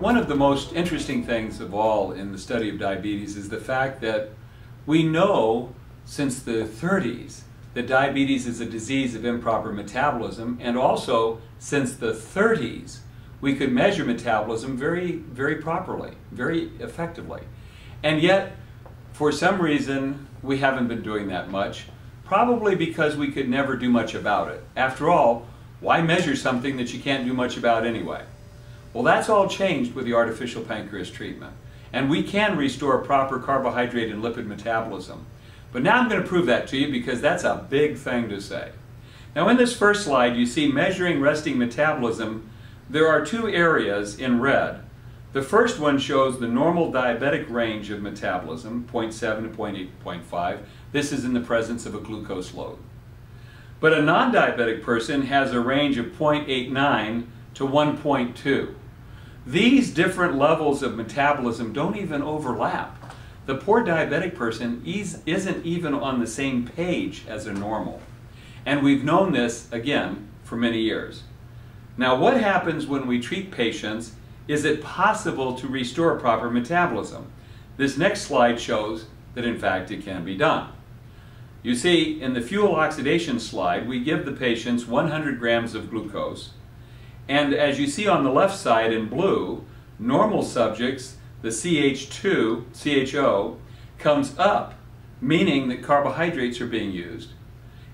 One of the most interesting things of all in the study of diabetes is the fact that we know since the 30s that diabetes is a disease of improper metabolism, and also since the 30s we could measure metabolism very properly, very effectively. And yet, for some reason, we haven't been doing that much, probably because we could never do much about it. After all, why measure something that you can't do much about anyway? Well, that's all changed with the artificial pancreas treatment. And we can restore proper carbohydrate and lipid metabolism. But now I'm going to prove that to you because that's a big thing to say. Now in this first slide, you see measuring resting metabolism. There are two areas in red. The first one shows the normal diabetic range of metabolism, 0.7 to 0.8, 0.5. This is in the presence of a glucose load. But a non-diabetic person has a range of 0.89 to 1.2. These different levels of metabolism don't even overlap. The poor diabetic person isn't even on the same page as a normal. And we've known this, again, for many years. Now, what happens when we treat patients? Is it possible to restore proper metabolism? This next slide shows that, in fact, it can be done. You see, in the fuel oxidation slide, we give the patients 100 grams of glucose. And as you see on the left side in blue, normal subjects, the CHO, comes up, meaning that carbohydrates are being used.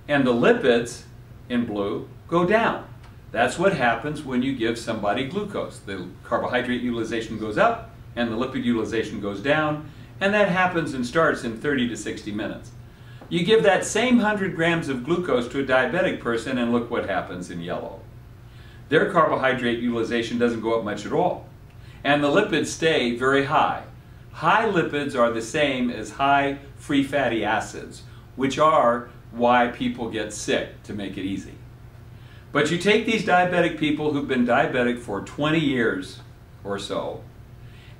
And the lipids, in blue, go down. That's what happens when you give somebody glucose. The carbohydrate utilization goes up, and the lipid utilization goes down, and that happens and starts in 30 to 60 minutes. You give that same 100 grams of glucose to a diabetic person, and look what happens in yellow. Their carbohydrate utilization doesn't go up much at all. And the lipids stay very high. High lipids are the same as high free fatty acids, which are why people get sick, to make it easy. But you take these diabetic people who've been diabetic for 20 years or so,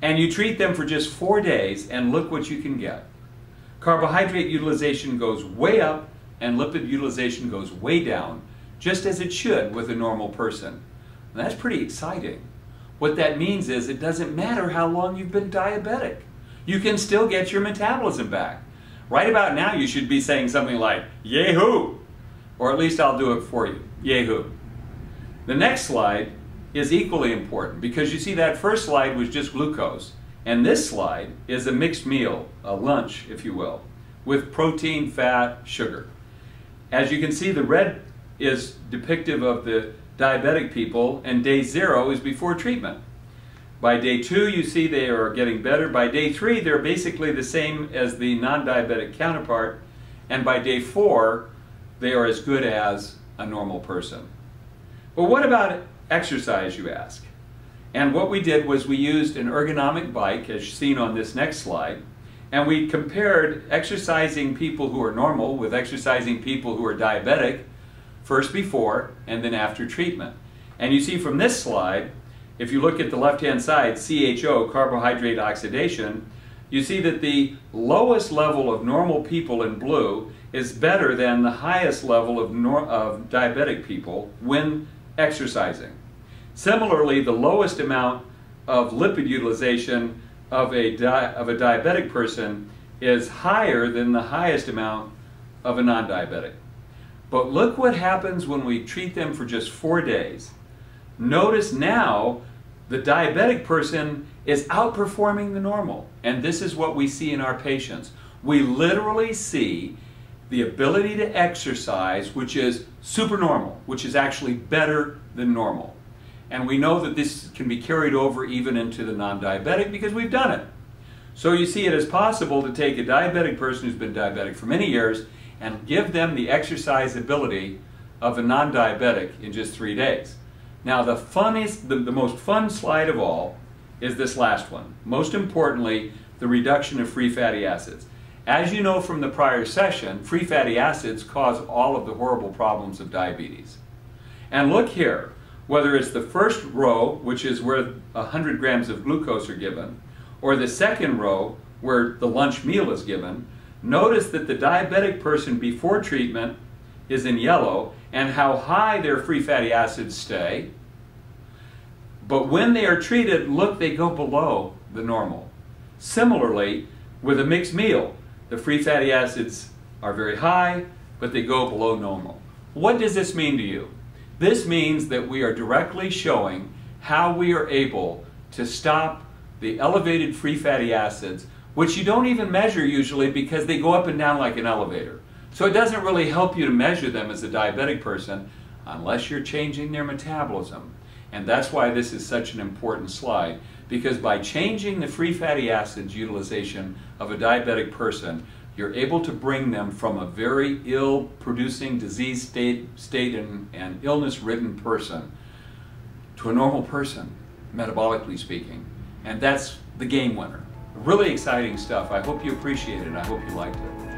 and you treat them for just 4 days, and look what you can get. Carbohydrate utilization goes way up, and lipid utilization goes way down, just as it should with a normal person. And that's pretty exciting. What that means is it doesn't matter how long you've been diabetic. You can still get your metabolism back. Right about now you should be saying something like, yay-hoo! Or at least I'll do it for you, yay-hoo. The next slide is equally important because you see that first slide was just glucose, and this slide is a mixed meal, a lunch if you will, with protein, fat, sugar. As you can see, the red is depictive of the diabetic people, and day 0 is before treatment. By day 2 you see they are getting better. By day 3 they're basically the same as the non-diabetic counterpart, and by day 4 they are as good as a normal person. But what about exercise, you ask? And what we did was we used an ergonomic bike, as seen on this next slide, and we compared exercising people who are normal with exercising people who are diabetic, first before and then after treatment. And you see from this slide, if you look at the left-hand side, CHO, carbohydrate oxidation, you see that the lowest level of normal people in blue is better than the highest level of diabetic people when exercising. Similarly, the lowest amount of lipid utilization of a diabetic person is higher than the highest amount of a non-diabetic. But look what happens when we treat them for just 4 days. Notice now the diabetic person is outperforming the normal. And this is what we see in our patients. We literally see the ability to exercise, which is supernormal, which is actually better than normal. And we know that this can be carried over even into the non-diabetic because we've done it. So you see it is possible to take a diabetic person who's been diabetic for many years and give them the exercise ability of a non-diabetic in just 3 days. Now the most fun slide of all is this last one. Most importantly, the reduction of free fatty acids. As you know from the prior session, free fatty acids cause all of the horrible problems of diabetes. And look here, whether it's the first row, which is where 100 grams of glucose are given, or the second row, where the lunch meal is given, notice that the diabetic person before treatment is in yellow, and how high their free fatty acids stay. But when they are treated, look, they go below the normal. Similarly, with a mixed meal, the free fatty acids are very high, but they go below normal. What does this mean to you? This means that we are directly showing how we are able to stop the elevated free fatty acids, which you don't even measure usually because they go up and down like an elevator. So it doesn't really help you to measure them as a diabetic person unless you're changing their metabolism. And that's why this is such an important slide, because by changing the free fatty acids utilization of a diabetic person, you're able to bring them from a very ill-producing disease state and illness-ridden person to a normal person, metabolically speaking. And that's the game winner. Really exciting stuff. I hope you appreciate it. I hope you liked it.